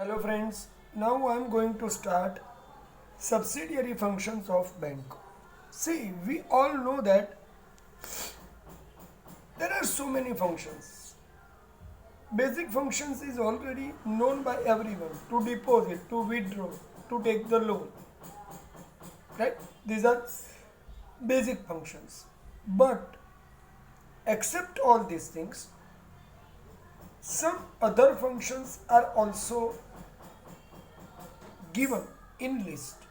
Hello friends, now I am going to start subsidiary functions of bank. See, we all know that there are so many functions. Basic functions is already known by everyone: to deposit, to withdraw, to take the loan. Right? These are basic functions. But except all these things, some other functions are also given in list.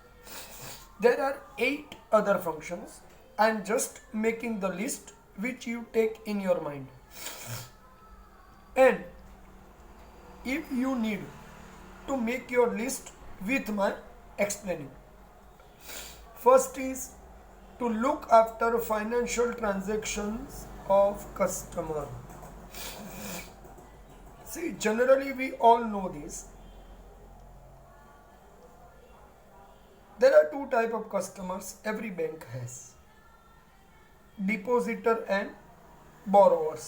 There are 8 other functions. I am just making the list which you take in your mind. And if you need to make your list with my explaining. First is to look after financial transactions of customer. See, generally we all know this. There are two type of customers every bank has: depositor and borrowers.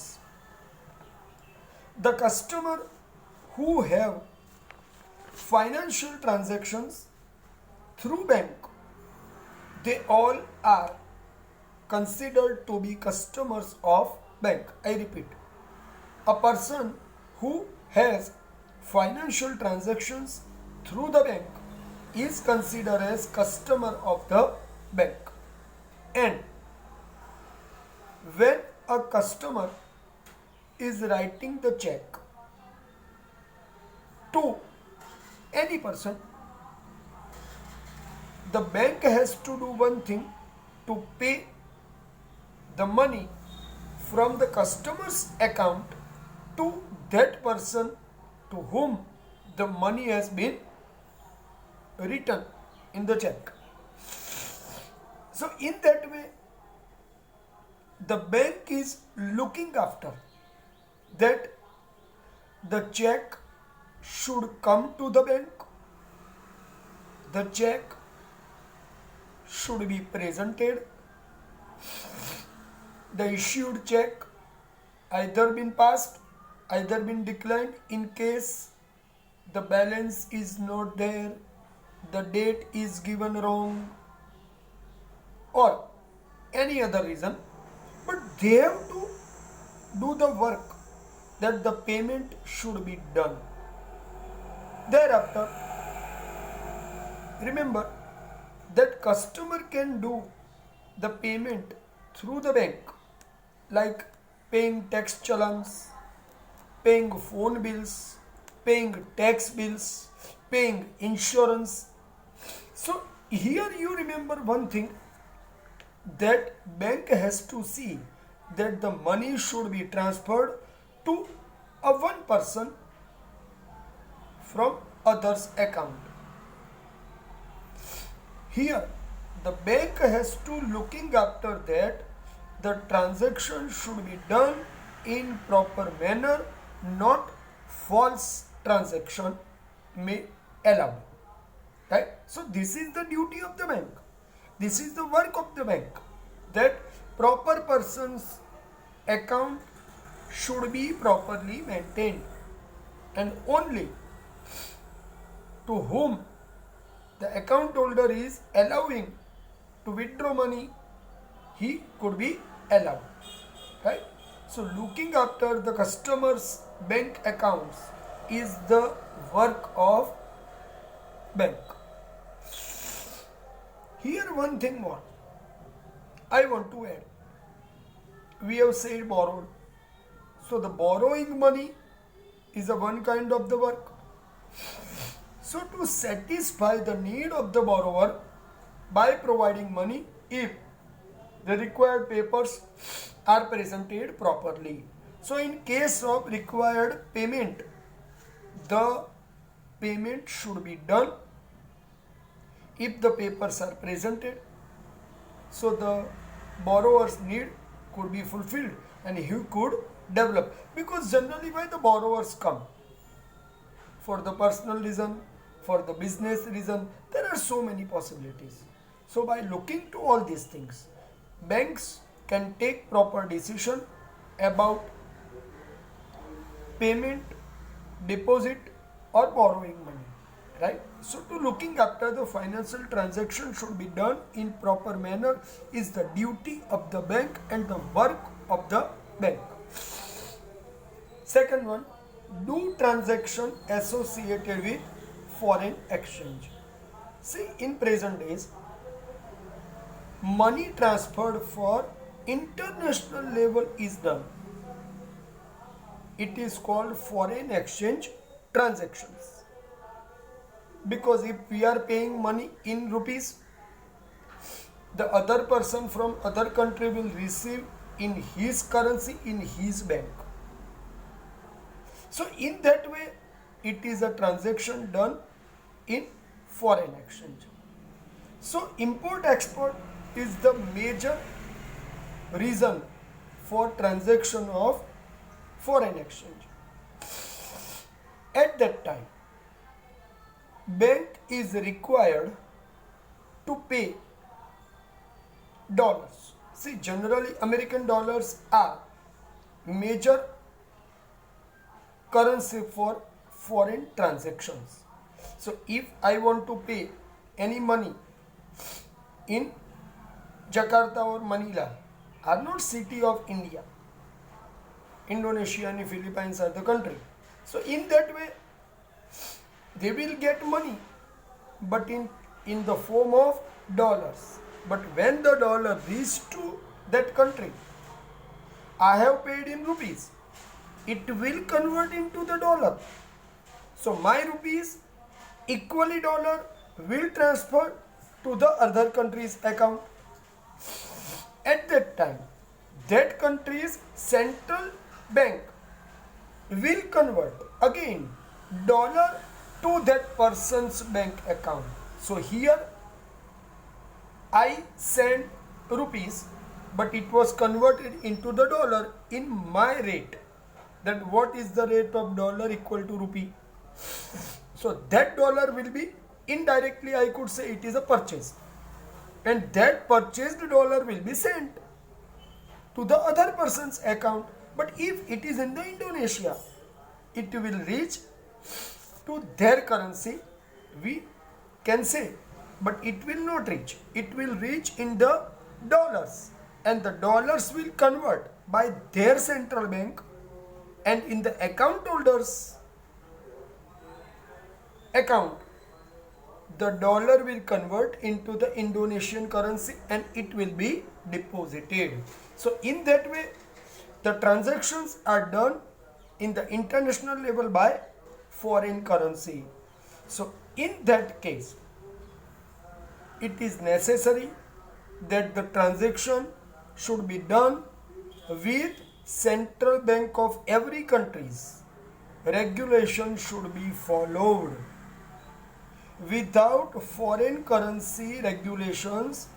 The customer who have financial transactions through bank, they all are considered to be customers of bank. I repeat, a person who has financial transactions through the bank is considered as customer of the bank. And when a customer is writing the check to any person, the bank has to do one thing: to pay the money from the customer's account to that person to whom the money has been written in the check. So in that way, the bank is looking after that the check should come to the bank, the check should be presented, the issued check either been passed, either been declined. In case the balance is not there, the date is given wrong, or any other reason, but they have to do the work that the payment should be done. Thereafter, remember that customer can do the payment through the bank, like paying tax challans, paying phone bills, paying tax bills, paying insurance. So here you remember one thing, that bank has to see that the money should be transferred to a one person from others account. Here the bank has to looking after that the transaction should be done in proper manner, not false transaction may allow. Right? So this is the duty of the bank. This is the work of the bank, that proper person's account should be properly maintained, and only to whom the account holder is allowing to withdraw money, he could be allowed. Right? So looking after the customer's bank accounts is the work of bank. Here one thing more I want to add. We have said borrowed. So the borrowing money is a one kind of the work. So to satisfy the need of the borrower by providing money, if the required papers are presented properly. So in case of required payment, the payment should be done if the papers are presented, so the borrower's need could be fulfilled and he could develop. Because generally why the borrowers come? For the personal reason, for the business reason, there are so many possibilities. So by looking to all these things, banks can take proper decision about payment, deposit or borrowing money, right? So to looking after the financial transaction should be done in proper manner is the duty of the bank and the work of the bank. Second one, do transaction associated with foreign exchange. See, in present days, money transferred for international level is done. It is called foreign exchange transactions. Because if we are paying money in rupees, the other person from other country will receive in his currency in his bank. So in that way, it is a transaction done in foreign exchange. So import export is the major reason for transaction of foreign exchange. At that time, bank is required to pay dollars. See, generally American dollars are major currency for foreign transactions. So if I want to pay any money in Jakarta or Manila, are not city of India. Indonesia and Philippines are the country. So in that way, they will get money, but in the form of dollars. But when the dollar reaches to that country, I have paid in rupees. It will convert into the dollar. So my rupees equally dollar will transfer to the other country's account. At that time, that country's central bank will convert again dollar to that person's bank account. So here I send rupees, but it was converted into the dollar in my rate. That what is the rate of dollar equal to rupee? So that dollar will be indirectly, I could say, it is a purchase, and that purchased dollar will be sent to the other person's account. But if it is in the Indonesia, it will reach to their currency, we can say, but it will not reach. It will reach in the dollars, and the dollars will convert by their central bank, and in the account holders account, the dollar will convert into the Indonesian currency and it will be deposited. So in that way, the transactions are done in the international level by foreign currency. So in that case, it is necessary that the transaction should be done with central bank of every country's regulation should be followed. Without foreign currency regulations,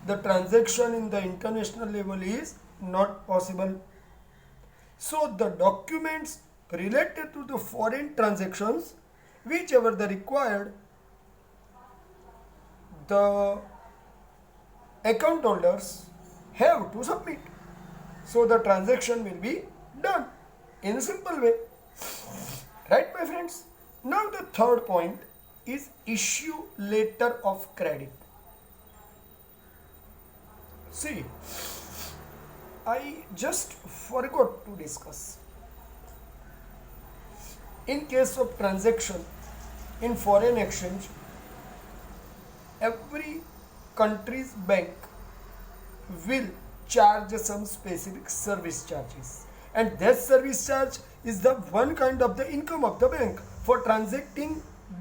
the transaction in the international level is not possible. So the documents related to the foreign transactions, whichever the required, the account holders have to submit. So the transaction will be done in a simple way. Right, my friends? Now the third point is issue letter of credit. See, I just forgot to discuss. In case of transaction in foreign exchange, every country's bank will charge some specific service charges, and that service charge is the one kind of the income of the bank for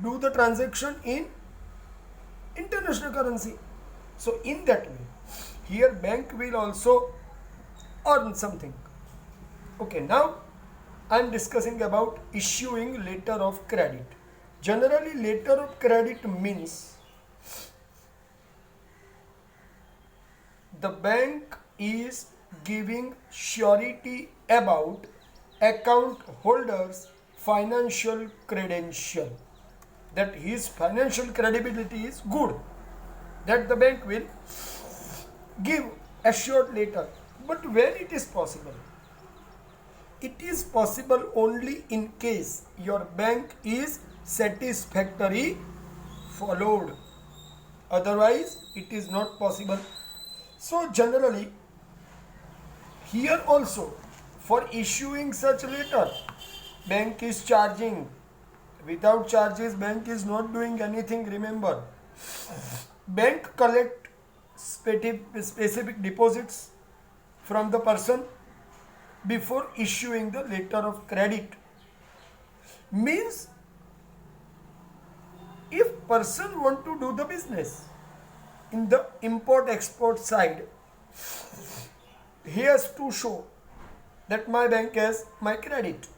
do the transaction in international currency. So in that way, here bank will also earn something. Okay, now I am discussing about issuing letter of credit. Generally, letter of credit means the bank is giving surety about account holder's financial credential, that his financial credibility is good, that the bank will give assured letter. But when it is possible? It is possible only in case your bank is satisfactory followed. Otherwise, it is not possible. So, generally, here also, for issuing such letter, bank is charging. Without charges, bank is not doing anything. Remember, bank collect specific deposits from the person before issuing the letter of credit. Means, if person want to do the business in the import export side, he has to show that my bank has my credit.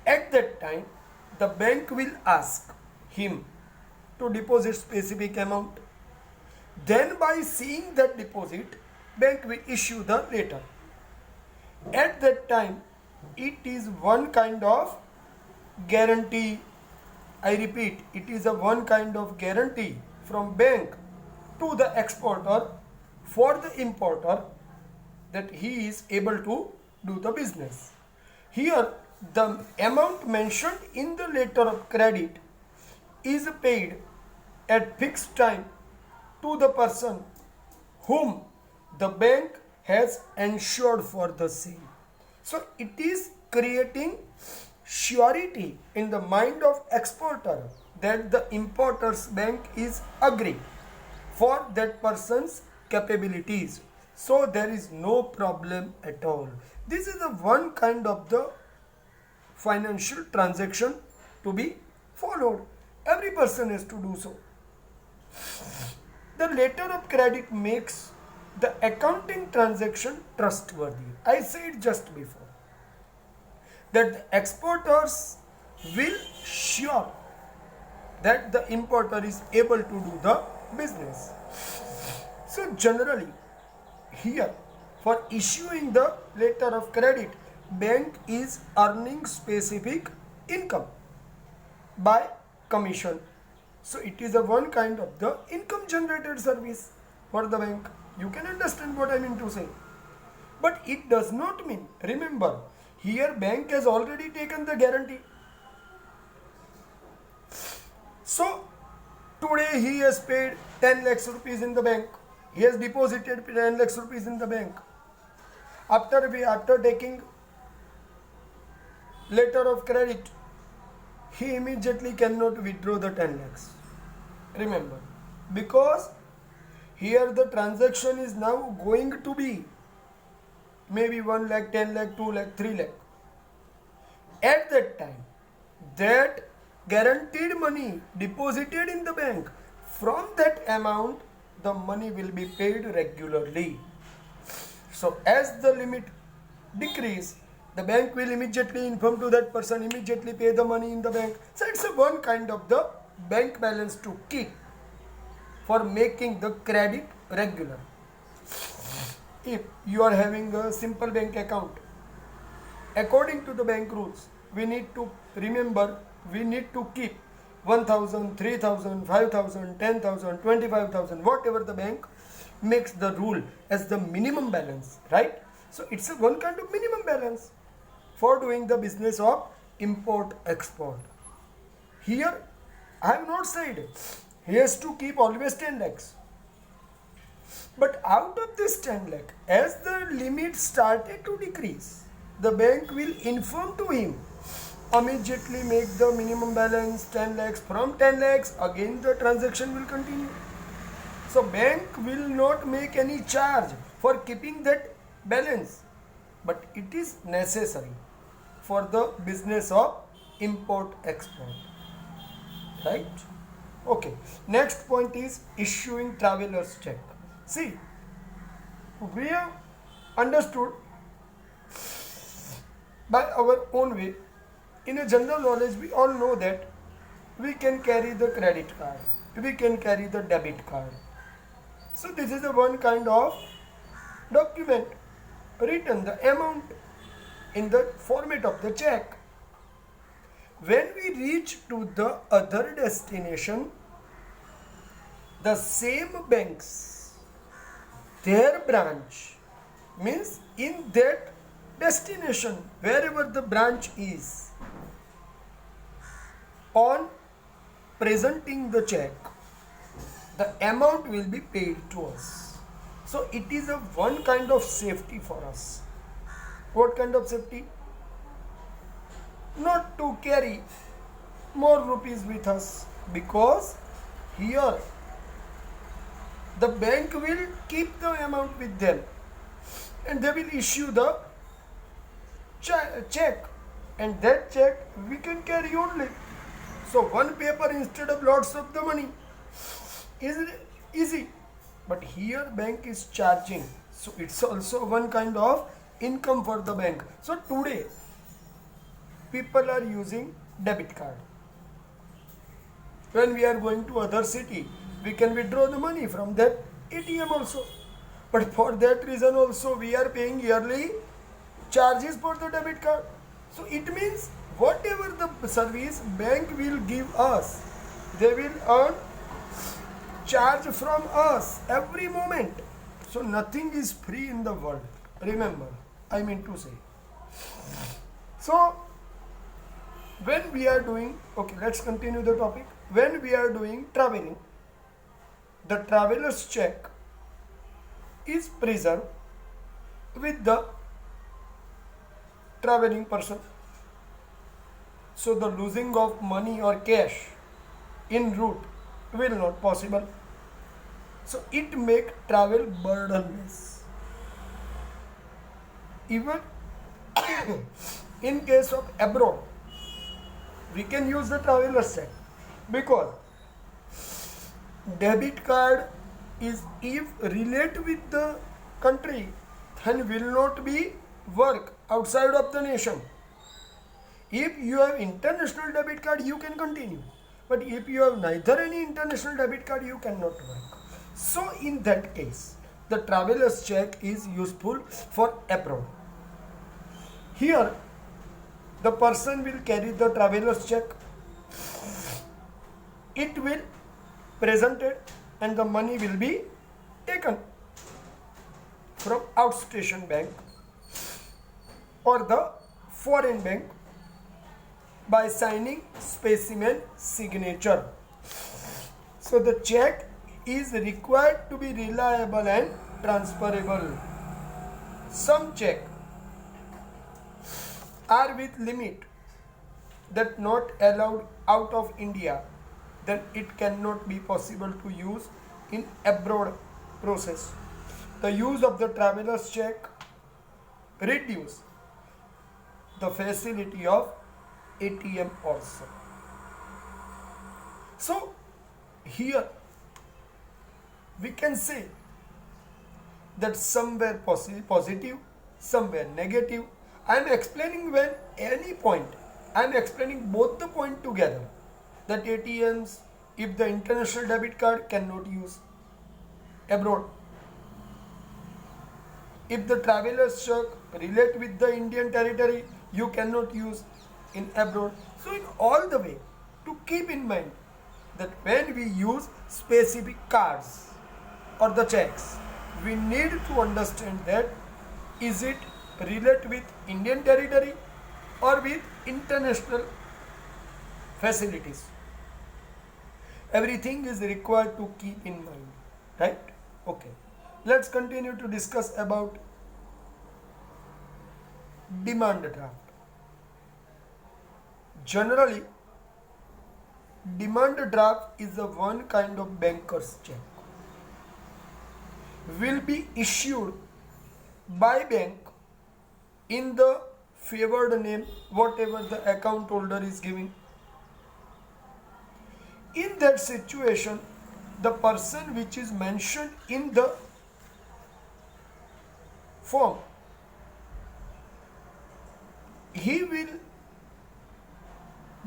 At that time, the bank will ask him to deposit specific amount. Then by seeing that deposit, bank will issue the letter. At that time, it is one kind of guarantee. I repeat, it is a one kind of guarantee from bank to the exporter for the importer that he is able to do the business. Here, the amount mentioned in the letter of credit is paid at fixed time to the person whom the bank has ensured for the same. So it is creating surety in the mind of exporter that the importer's bank is agreeing for that person's capabilities. So there is no problem at all. This is the one kind of the financial transaction to be followed. Every person has to do so. The letter of credit makes the accounting transaction trustworthy. I said just before that the exporters will sure that the importer is able to do the business. So generally here for issuing the letter of credit, bank is earning specific income by commission. So it is a one kind of the income generated service for the bank. You can understand what I mean to say. But it does not mean, remember, here bank has already taken the guarantee. So today he has paid 10 lakhs rupees in the bank. He has deposited 10 lakhs rupees in the bank. After taking letter of credit, he immediately cannot withdraw the 10 lakhs. Remember, because here the transaction is now going to be maybe 1 lakh, 10 lakh, 2 lakh, 3 lakh. At that time, that guaranteed money deposited in the bank, from that amount, the money will be paid regularly. So as the limit decrease, the bank will immediately inform to that person, immediately pay the money in the bank. So it's a one kind of the bank balance to keep for making the credit regular. If you are having a simple bank account, according to the bank rules, we need to remember, we need to keep 1,000, 3,000, 5,000, 10,000, 25,000, whatever the bank makes the rule as the minimum balance, right? So it's a one kind of minimum balance for doing the business of import-export. Here, I have not said he has to keep always 10 lakhs. But out of this 10 lakh, as the limit started to decrease, the bank will inform to him, immediately make the minimum balance 10 lakhs. From 10 lakhs, again the transaction will continue. So bank will not make any charge for keeping that balance. But it is necessary for the business of import-export. Right? Okay. Next point is issuing traveler's check. See, we have understood by our own way. In a general knowledge, we all know that we can carry the credit card, we can carry the debit card. So this is the one kind of document written the amount in the format of the check. When we reach to the other destination, the same banks, their branch, means in that destination, wherever the branch is, On presenting the check, the amount will be paid to us. So it is a one kind of safety for us. What kind of safety? Not to carry more rupees with us, because here the bank will keep the amount with them and they will issue the check, and that check we can carry only. So one paper instead of lots of the money is easy, but here bank is charging, so it's also one kind of income for the bank. So today people are using debit card. When we are going to other city, we can withdraw the money from that ATM also, but for that reason also we are paying yearly charges for the debit card. So it means whatever the service bank will give us, they will earn charge from us every moment. So nothing is free in the world. Remember, I mean to say. So when we are doing, okay, let's continue the topic. When we are doing traveling, the traveler's check is preserved with the traveling person. So the losing of money or cash en route will not possible. So it make travel burdenless. Even in case of abroad, we can use the traveler's check, because debit card is, if relate with the country, then will not be work outside of the nation. If you have international debit card, you can continue, but if you have neither any international debit card, you cannot work. So in that case, the traveler's check is useful for abroad. Here the person will carry the traveler's check, it will presented, and the money will be taken from outstation bank or the foreign bank by signing specimen signature. So the check is required to be reliable and transferable. Some check are with limit that not allowed out of India, then it cannot be possible to use in abroad process. The use of the traveler's check reduce the facility of ATM also. So here we can say that somewhere positive, somewhere negative. I am explaining when any point, I am explaining both the point together, that ATMs, if the international debit card, cannot use abroad. If the traveler's check relate with the Indian territory, you cannot use in abroad. So in all the way, to keep in mind that when we use specific cards or the checks, we need to understand that is it relate with Indian territory or with international facilities. Everything is required to keep in mind, right? Okay, let's continue to discuss about demand draft. Generally, demand draft is the one kind of banker's check, will be issued by bank in the favored name, whatever the account holder is giving. In that situation, the person which is mentioned in the form, he will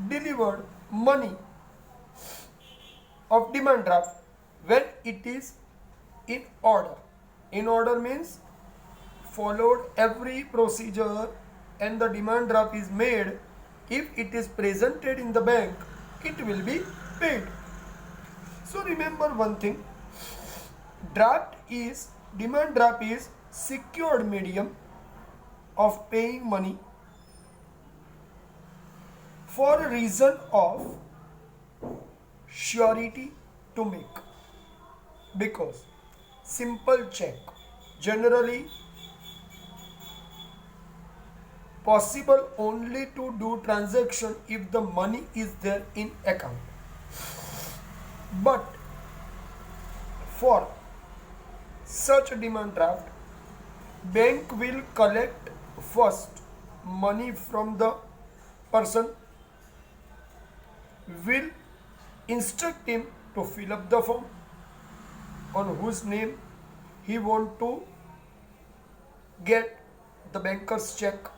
deliver money of demand draft when it is in order. In order means followed every procedure and the demand draft is made. If it is presented in the bank, it will be paid. So remember one thing, demand draft is secured medium of paying money for a reason of surety to make, because simple check generally possible only to do transaction if the money is there in account. But for such demand draft, bank will collect first money from the person, will instruct him to fill up the form on whose name he want to get the banker's check.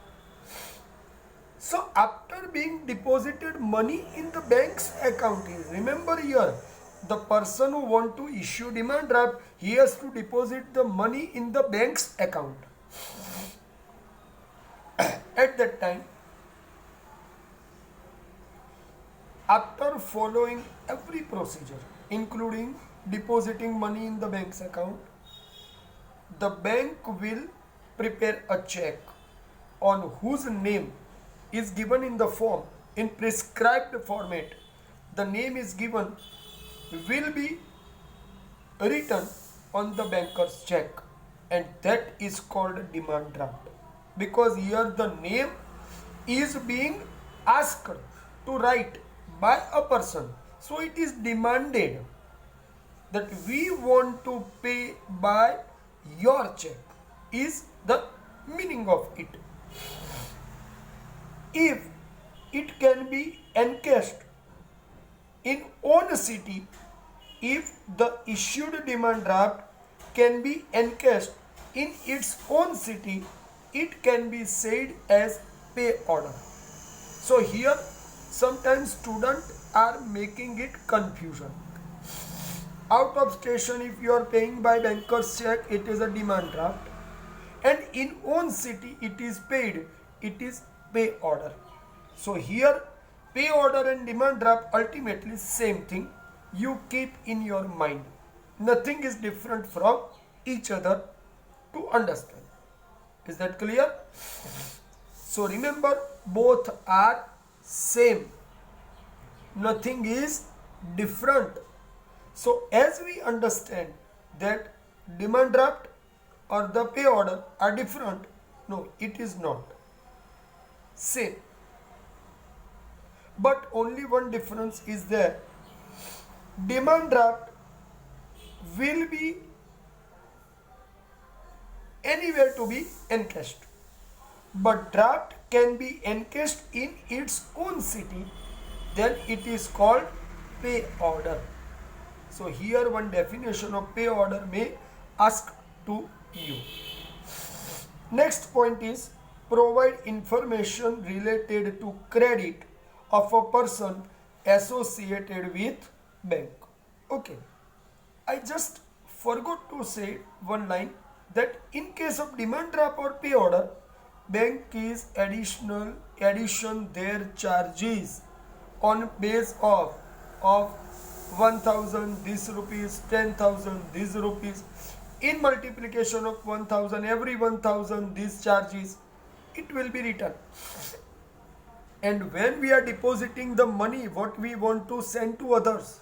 So after being deposited money in the bank's account is, remember here, the person who want to issue demand draft, he has to deposit the money in the bank's account. At that time, after following every procedure, including depositing money in the bank's account, the bank will prepare a check on whose name is given in the form in prescribed format. The name is given will be written on the banker's check, and that is called demand draft, because here the name is being asked to write by a person. So it is demanded that we want to pay by your check is the meaning of it. If it can be encashed in own city, if the issued demand draft can be encashed in its own city, it can be said as pay order. So here sometimes students are making it confusion. Out of station, if you are paying by banker's check, it is a demand draft, and in own city it is paid, it is pay order. So here pay order and demand draft ultimately same thing. You keep in your mind. Nothing is different from each other to understand. Is that clear? So remember, both are same. Nothing is different. So as we understand that demand draft or the pay order are different, no, it is not. Same. But only one difference is there. Demand draft will be anywhere to be encashed, but draft can be encashed in its own city, then it is called pay order. So here one definition of pay order may ask to you. Next point is provide information related to credit of a person associated with bank. Okay, I just forgot to say one line that in case of demand draft or pay order, bank is addition their charges on base of 1000 this rupees, 10,000 this rupees, in multiplication of 1000, every 1000 these charges, it will be written. And when we are depositing the money what we want to send to others,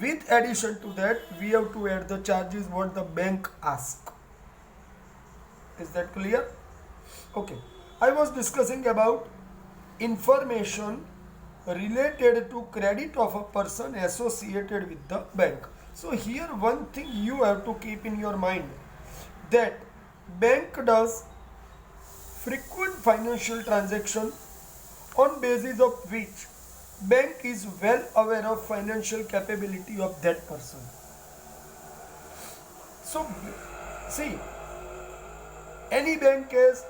with addition to that we have to add the charges what the bank asks. Is that clear? Okay, I was discussing about information related to credit of a person associated with the bank. So here one thing you have to keep in your mind, that bank does frequent financial transaction on basis of which bank is well aware of financial capability of that person. So see, any bank has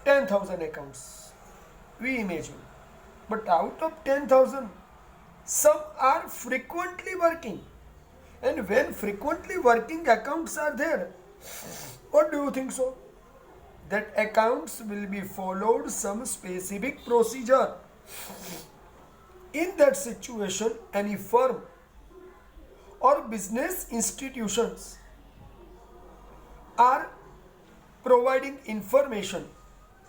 10,000 accounts, we imagine, but out of 10,000 some are frequently working, and when frequently working accounts are there, what do you think so? That accounts will be followed some specific procedure. In that situation, any firm or business institutions are providing information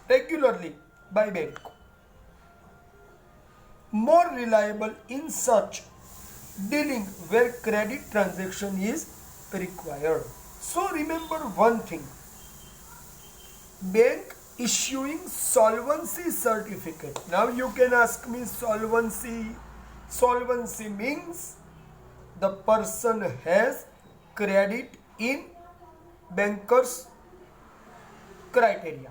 regularly by bank. More reliable in such dealing where credit transaction is required. So remember one thing, bank issuing solvency certificate. Now you can ask me, solvency means the person has credit in banker's criteria.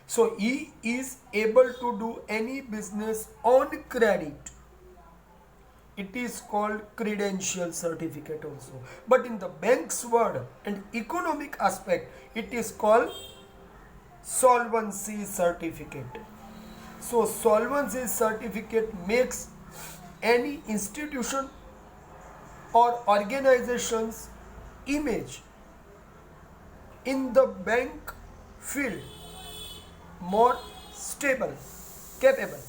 So he is able to do any business on credit. It is called credential certificate also. But in the bank's word and economic aspect, it is called solvency certificate. So solvency certificate makes any institution or organization's image in the bank field more stable, capable,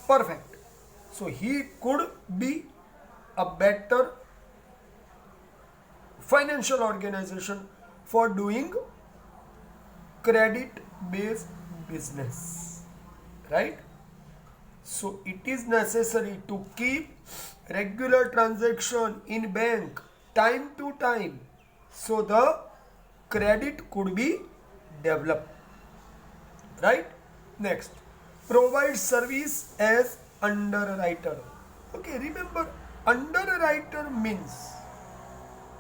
perfect. So he could be a better financial organization for doing credit based business, right? So it is necessary to keep regular transaction in bank time to time so the credit could be developed, right? Next, provide service as underwriter. Okay, remember, underwriter means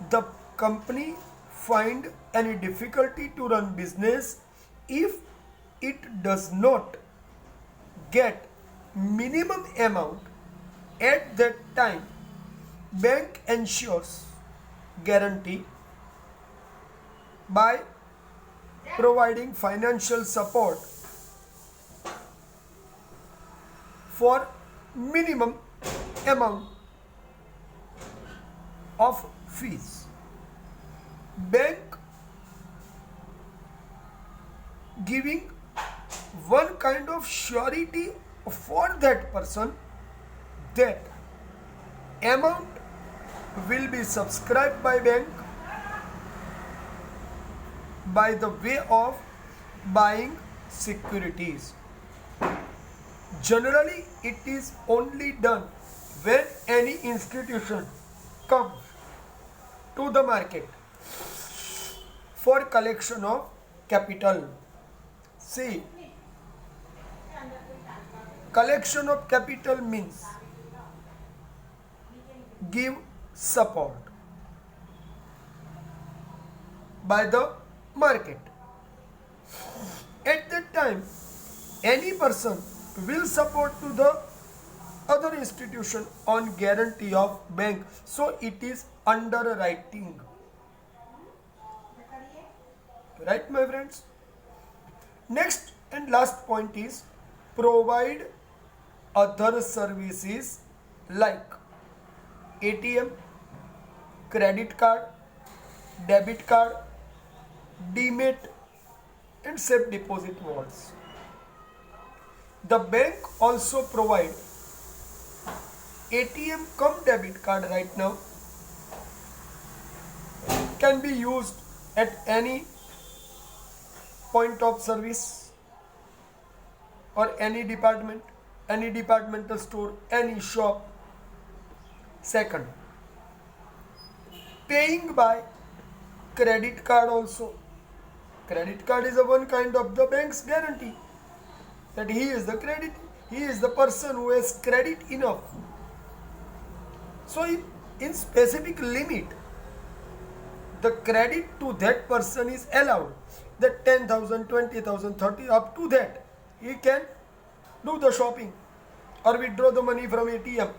the company find any difficulty to run business if it does not get minimum amount at that time. Bank ensures guarantee by providing financial support for minimum amount of fees. Bank giving one kind of surety for that person that amount will be subscribed by bank by the way of buying securities. Generally, it is only done when any institution comes to the market for collection of capital. See, collection of capital means give support by the market. At that time, any person will support to the other institution on guarantee of bank. So it is underwriting. Right, my friends? Next and last point is provide other services like ATM, credit card, debit card, demat and safe deposit vaults. The bank also provide ATM cum debit card right now, can be used at any point of service or any department, any departmental store, any shop. Second, paying by credit card also. Credit card is a one kind of the bank's guarantee that he is the person who has credit enough. So in specific limit, the credit to that person is allowed. That 10,000, 20,000, 30, up to that, he can do the shopping or withdraw the money from ATM.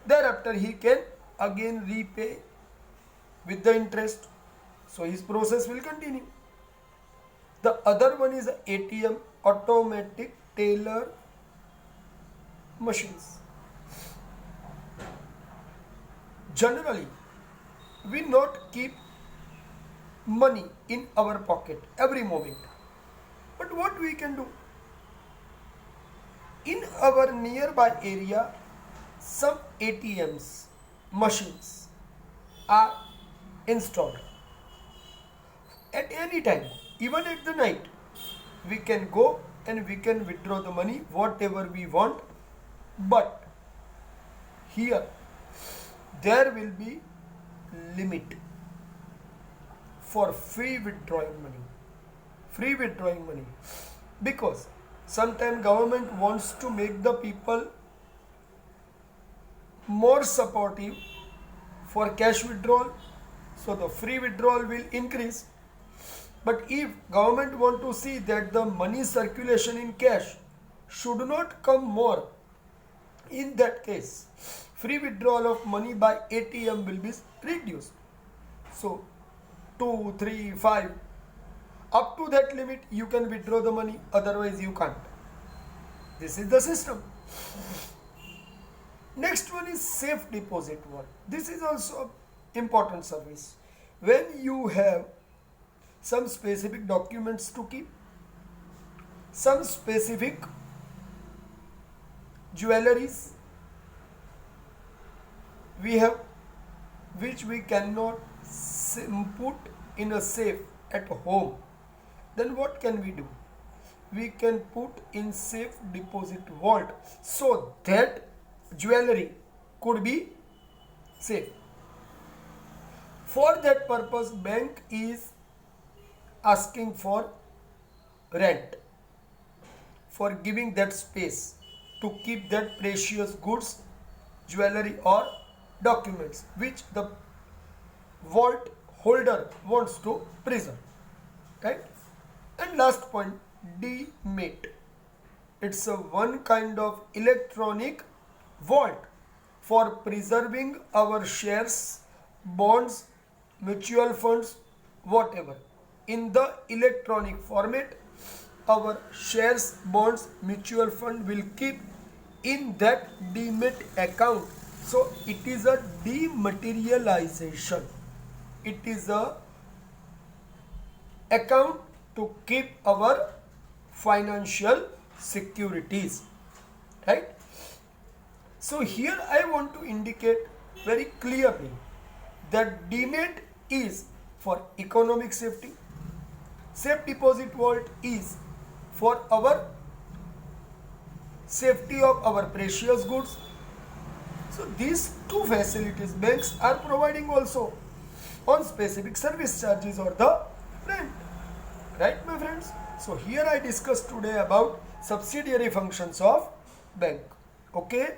Thereafter, he can again repay with the interest. So his process will continue. The other one is ATM, automatic teller machines. Generally, we not keep money in our pocket every moment. But what we can do? In our nearby area, some ATMs machines are installed. At any time, even at the night, we can go and we can withdraw the money whatever we want. But here there will be limit for free withdrawing money, because sometimes government wants to make the people more supportive for cash withdrawal, so the free withdrawal will increase. But if government want to see that the money circulation in cash should not come more, in that case free withdrawal of money by ATM will be reduced. So 2, 3, 5, up to that limit you can withdraw the money, otherwise you can't. This is the system. Next one is safe deposit vault. This is also important service. When you have some specific documents to keep, some specific jewelries we have which we cannot put in a safe at home, then what can we do? We can put in safe deposit vault so that jewelry could be safe. For that purpose, bank is asking for rent for giving that space to keep that precious goods, jewelry or documents which the vault holder wants to preserve, right? And last point, DMAT. It's a one kind of electronic vault for preserving our shares, bonds, mutual funds, whatever. In the electronic format, our shares, bonds, mutual fund will keep in that DMAT account. So it is a dematerialization. It is a account to keep our financial securities, right? So here I want to indicate very clearly that DMAT is for economic safety, safe deposit vault is for our safety of our precious goods. So these two facilities banks are providing also on specific service charges or the rent, right my friends? So here I discussed today about subsidiary functions of bank. Okay.